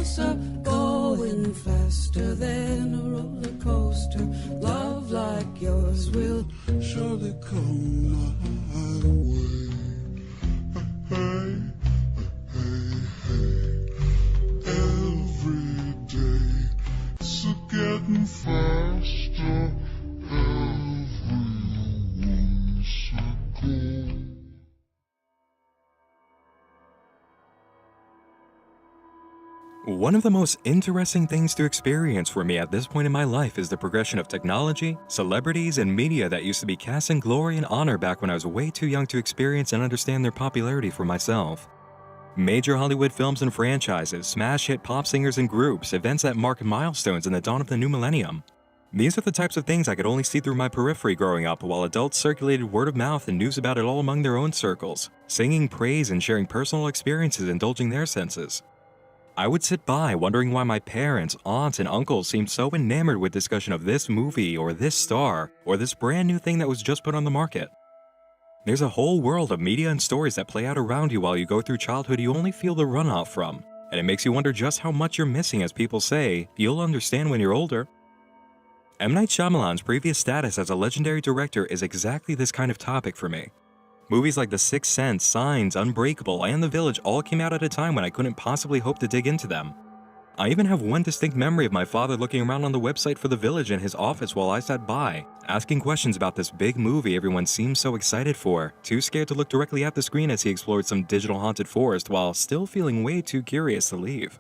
closer, going faster than a roller coaster. Love like yours will surely come my way. Hey, hey, hey, every day it's getting faster. One of the most interesting things to experience for me at this point in my life is the progression of technology, celebrities, and media that used to be cast in glory and honor back when I was way too young to experience and understand their popularity for myself. Major Hollywood films and franchises, smash hit pop singers and groups, events that mark milestones in the dawn of the new millennium. These are the types of things I could only see through my periphery growing up, while adults circulated word of mouth and news about it all among their own circles, singing praise and sharing personal experiences, indulging their senses. I would sit by wondering why my parents, aunts, and uncles seemed so enamored with discussion of this movie or this star or this brand new thing that was just put on the market. There's a whole world of media and stories that play out around you while you go through childhood you only feel the runoff from, and it makes you wonder just how much you're missing, as people say, you'll understand when you're older. M. Night Shyamalan's previous status as a legendary director is exactly this kind of topic for me. Movies like The Sixth Sense, Signs, Unbreakable, and The Village all came out at a time when I couldn't possibly hope to dig into them. I even have one distinct memory of my father looking around on the website for The Village in his office while I sat by, asking questions about this big movie everyone seemed so excited for, too scared to look directly at the screen as he explored some digital haunted forest while still feeling way too curious to leave.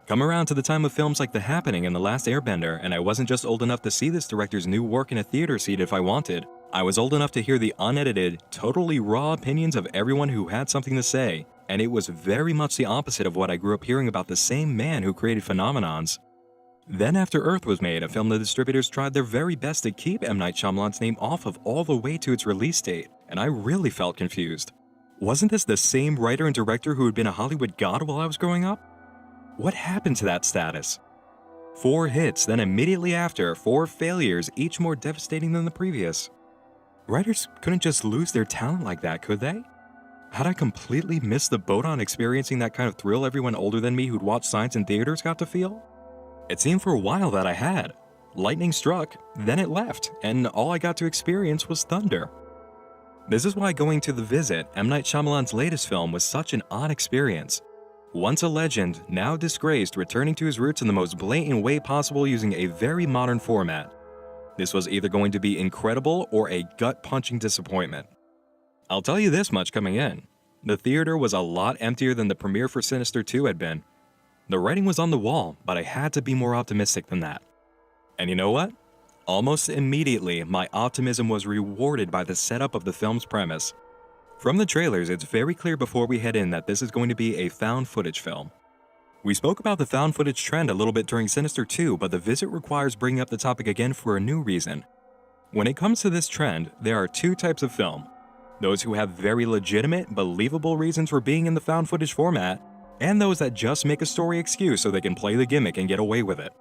Come around to the time of films like The Happening and The Last Airbender, and I wasn't just old enough to see this director's new work in a theater seat if I wanted. I was old enough to hear the unedited, totally raw opinions of everyone who had something to say, and it was very much the opposite of what I grew up hearing about the same man who created phenomenons. Then After Earth was made, a film the distributors tried their very best to keep M. Night Shyamalan's name off of all the way to its release date, and I really felt confused. Wasn't this the same writer and director who had been a Hollywood god while I was growing up? What happened to that status? 4 hits, then immediately after, 4 failures, each more devastating than the previous. Writers couldn't just lose their talent like that, could they? Had I completely missed the boat on experiencing that kind of thrill everyone older than me who'd watched Signs in theaters got to feel? It seemed for a while that I had. Lightning struck, then it left, and all I got to experience was thunder. This is why going to The Visit, M. Night Shyamalan's latest film, was such an odd experience. Once a legend, now disgraced, returning to his roots in the most blatant way possible using a very modern format. This was either going to be incredible or a gut-punching disappointment. I'll tell you this much coming in. The theater was a lot emptier than the premiere for Sinister 2 had been. The writing was on the wall, but I had to be more optimistic than that. And you know what? Almost immediately, my optimism was rewarded by the setup of the film's premise. From the trailers, it's very clear before we head in that this is going to be a found footage film. We spoke about the found footage trend a little bit during Sinister 2, but The Visit requires bringing up the topic again for a new reason. When it comes to this trend, there are 2 types of film. Those who have very legitimate, believable reasons for being in the found footage format, and those that just make a story excuse so they can play the gimmick and get away with it.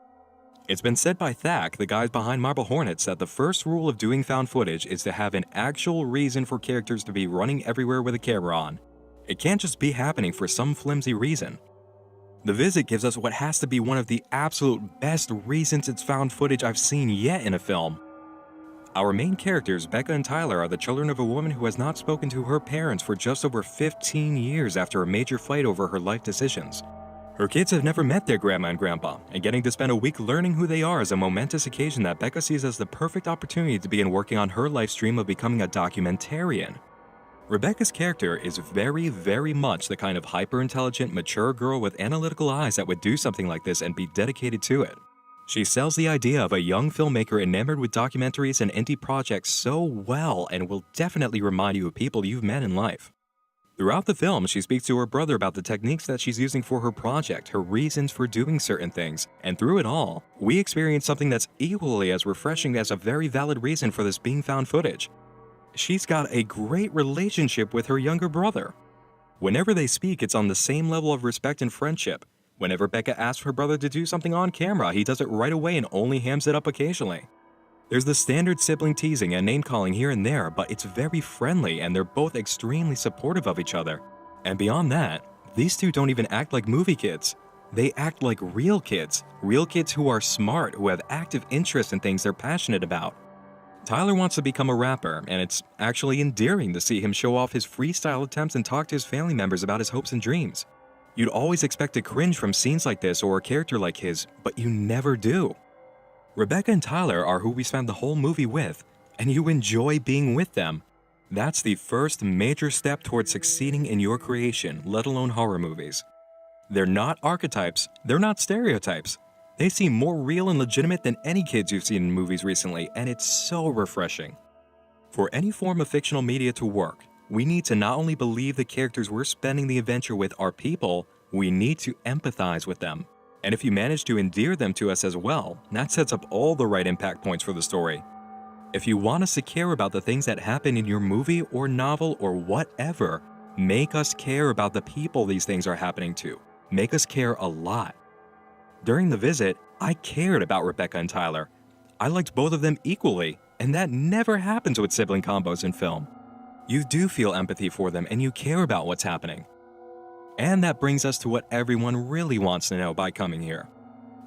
It's been said by Thack, the guys behind Marble Hornets, that the first rule of doing found footage is to have an actual reason for characters to be running everywhere with a camera on. It can't just be happening for some flimsy reason. The Visit gives us what has to be one of the absolute best reasons it's found footage I've seen yet in a film. Our main characters, Becca and Tyler, are the children of a woman who has not spoken to her parents for just over 15 years after a major fight over her life decisions. Her kids have never met their grandma and grandpa, and getting to spend a week learning who they are is a momentous occasion that Becca sees as the perfect opportunity to begin working on her life stream of becoming a documentarian. Rebecca's character is very much the kind of hyper-intelligent, mature girl with analytical eyes that would do something like this and be dedicated to it. She sells the idea of a young filmmaker enamored with documentaries and indie projects so well and will definitely remind you of people you've met in life. Throughout the film, she speaks to her brother about the techniques that she's using for her project, her reasons for doing certain things, and through it all, we experience something that's equally as refreshing as a very valid reason for this being found footage. She's got a great relationship with her younger brother. Whenever they speak, it's on the same level of respect and friendship. Whenever Becca asks her brother to do something on camera, he does it right away and only hams it up occasionally. There's the standard sibling teasing and name-calling here and there, but it's very friendly and they're both extremely supportive of each other. And beyond that, these two don't even act like movie kids. They act like real kids who are smart, who have active interest in things they're passionate about. Tyler wants to become a rapper, and it's actually endearing to see him show off his freestyle attempts and talk to his family members about his hopes and dreams. You'd always expect to cringe from scenes like this or a character like his, but you never do. Rebecca and Tyler are who we spend the whole movie with, and you enjoy being with them. That's the first major step towards succeeding in your creation, let alone horror movies. They're not archetypes, they're not stereotypes. They seem more real and legitimate than any kids you've seen in movies recently, and it's so refreshing. For any form of fictional media to work, we need to not only believe the characters we're spending the adventure with are people, we need to empathize with them. And if you manage to endear them to us as well, that sets up all the right impact points for the story. If you want us to care about the things that happen in your movie or novel or whatever, make us care about the people these things are happening to. Make us care a lot. During the visit, I cared about Rebecca and Tyler. I liked both of them equally, and that never happens with sibling combos in film. You do feel empathy for them and you care about what's happening. And that brings us to what everyone really wants to know by coming here.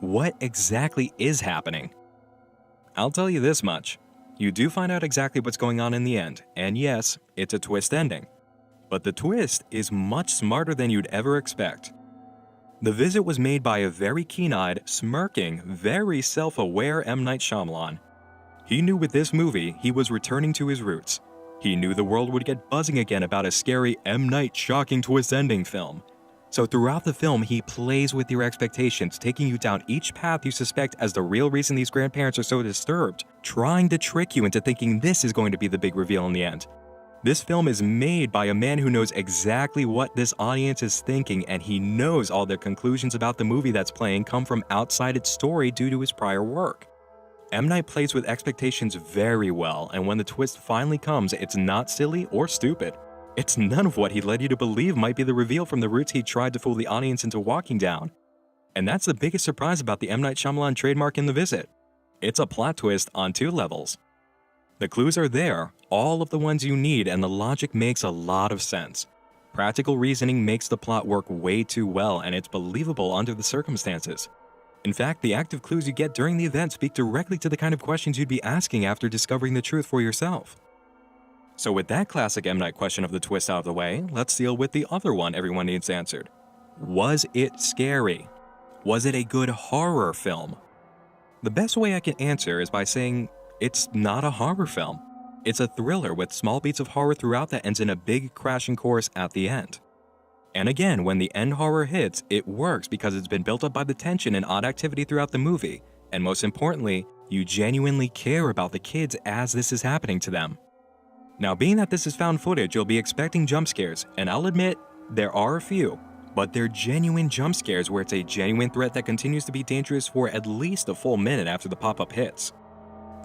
What exactly is happening? I'll tell you this much. You do find out exactly what's going on in the end, and yes, it's a twist ending. But the twist is much smarter than you'd ever expect. The Visit was made by a very keen-eyed, smirking, very self-aware M. Night Shyamalan. He knew with this movie he was returning to his roots. He knew the world would get buzzing again about a scary M. Night shocking twist ending film. So throughout the film, he plays with your expectations, taking you down each path you suspect as the real reason these grandparents are so disturbed, trying to trick you into thinking this is going to be the big reveal in the end. This film is made by a man who knows exactly what this audience is thinking, and he knows all the conclusions about the movie that's playing come from outside its story due to his prior work. M. Night plays with expectations very well, and when the twist finally comes, it's not silly or stupid. It's none of what he led you to believe might be the reveal from the routes he tried to fool the audience into walking down. And that's the biggest surprise about the M. Night Shyamalan trademark in The Visit. It's a plot twist on 2 levels. The clues are there, all of the ones you need, and the logic makes a lot of sense. Practical reasoning makes the plot work way too well, and it's believable under the circumstances. In fact, the active clues you get during the event speak directly to the kind of questions you'd be asking after discovering the truth for yourself. So with that classic M. Night question of the twist out of the way, let's deal with the other one everyone needs answered. Was it scary? Was it a good horror film? The best way I can answer is by saying it's not a horror film. It's a thriller with small beats of horror throughout that ends in a big crashing chorus at the end. And again, when the end horror hits, it works because it's been built up by the tension and odd activity throughout the movie, and most importantly, you genuinely care about the kids as this is happening to them. Now, being that this is found footage, you'll be expecting jump scares, and I'll admit, there are a few, but they're genuine jump scares where it's a genuine threat that continues to be dangerous for at least a full minute after the pop-up hits.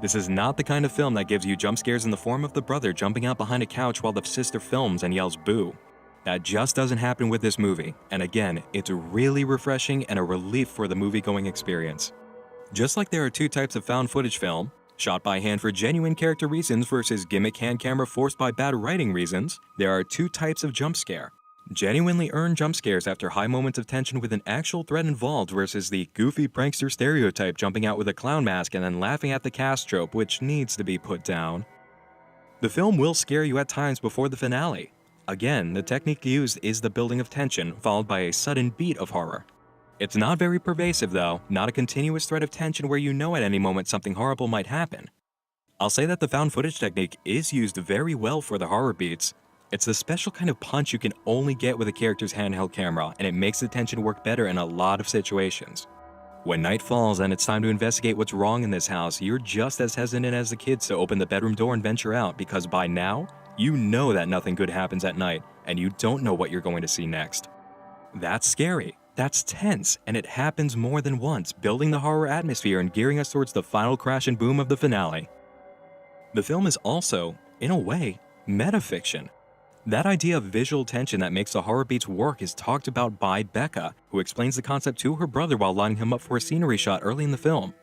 This is not the kind of film that gives you jump scares in the form of the brother jumping out behind a couch while the sister films and yells boo. That just doesn't happen with this movie, and again, it's really refreshing and a relief for the movie-going experience. Just like there are 2 types of found footage film, shot by hand for genuine character reasons versus gimmick hand camera forced by bad writing reasons, there are 2 types of jump scare. Genuinely earned jump scares after high moments of tension with an actual threat involved versus the goofy prankster stereotype jumping out with a clown mask and then laughing at the cast trope, which needs to be put down. The film will scare you at times before the finale. Again, the technique used is the building of tension followed by a sudden beat of horror. It's not very pervasive though, not a continuous thread of tension where you know at any moment something horrible might happen. I'll say that the found footage technique is used very well for the horror beats. It's the special kind of punch you can only get with a character's handheld camera, and it makes the tension work better in a lot of situations. When night falls and it's time to investigate what's wrong in this house, you're just as hesitant as the kids to open the bedroom door and venture out because by now, you know that nothing good happens at night and you don't know what you're going to see next. That's scary, that's tense, and it happens more than once, building the horror atmosphere and gearing us towards the final crash and boom of the finale. The film is also, in a way, metafiction. That idea of visual tension that makes the horror beats work is talked about by Becca, who explains the concept to her brother while lining him up for a scenery shot early in the film.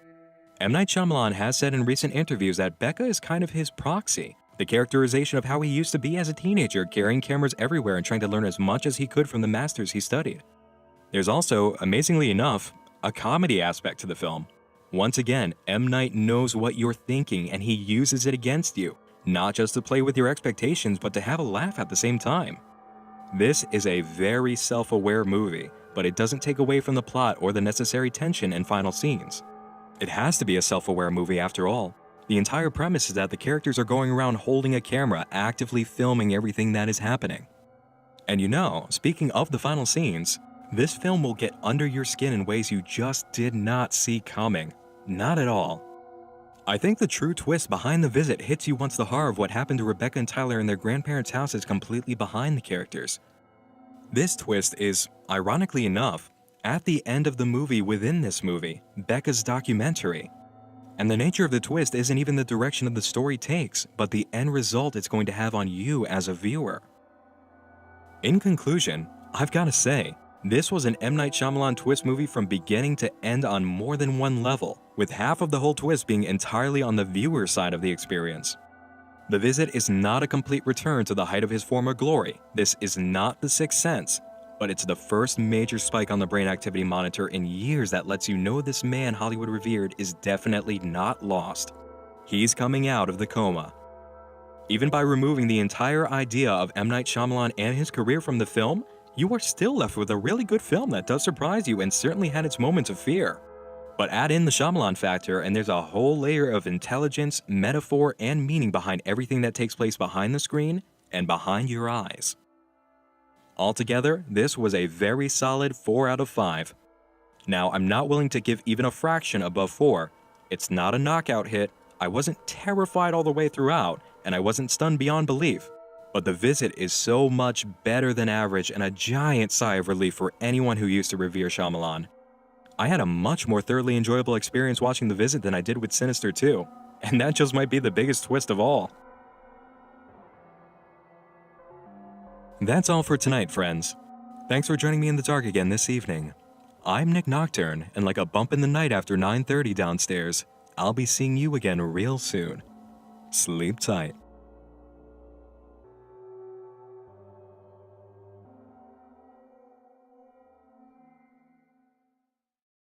M. Night Shyamalan has said in recent interviews that Becca is kind of his proxy, the characterization of how he used to be as a teenager, carrying cameras everywhere and trying to learn as much as he could from the masters he studied. There's also, amazingly enough, a comedy aspect to the film. Once again, M. Night knows what you're thinking and he uses it against you, not just to play with your expectations but to have a laugh at the same time. This is a very self-aware movie, but it doesn't take away from the plot or the necessary tension and final scenes. It has to be a self-aware movie after all. The entire premise is that the characters are going around holding a camera, actively filming everything that is happening. And you know, speaking of the final scenes, this film will get under your skin in ways you just did not see coming. Not at all. I think the true twist behind The Visit hits you once the horror of what happened to Rebecca and Tyler in their grandparents' house is completely behind the characters. This twist is, ironically enough, at the end of the movie within this movie, Becca's documentary. And the nature of the twist isn't even the direction of the story takes, but the end result it's going to have on you as a viewer. In conclusion, I've got to say, this was an M. Night Shyamalan twist movie from beginning to end on more than one level, with half of the whole twist being entirely on the viewer's side of the experience. The Visit is not a complete return to the height of his former glory. This is not The Sixth Sense, but it's the first major spike on the brain activity monitor in years that lets you know this man Hollywood revered is definitely not lost. He's coming out of the coma. Even by removing the entire idea of M. Night Shyamalan and his career from the film, you are still left with a really good film that does surprise you and certainly had its moments of fear. But add in the Shyamalan factor and there's a whole layer of intelligence, metaphor, and meaning behind everything that takes place behind the screen and behind your eyes. Altogether, this was a very solid 4 out of 5. Now, I'm not willing to give even a fraction above 4. It's not a knockout hit, I wasn't terrified all the way throughout, and I wasn't stunned beyond belief. But The Visit is so much better than average and a giant sigh of relief for anyone who used to revere Shyamalan. I had a much more thoroughly enjoyable experience watching The Visit than I did with Sinister 2, and that just might be the biggest twist of all. That's all for tonight, friends. Thanks for joining me in the dark again this evening. I'm Nick Nocturne, and like a bump in the night after 9:30 downstairs, I'll be seeing you again real soon. Sleep tight.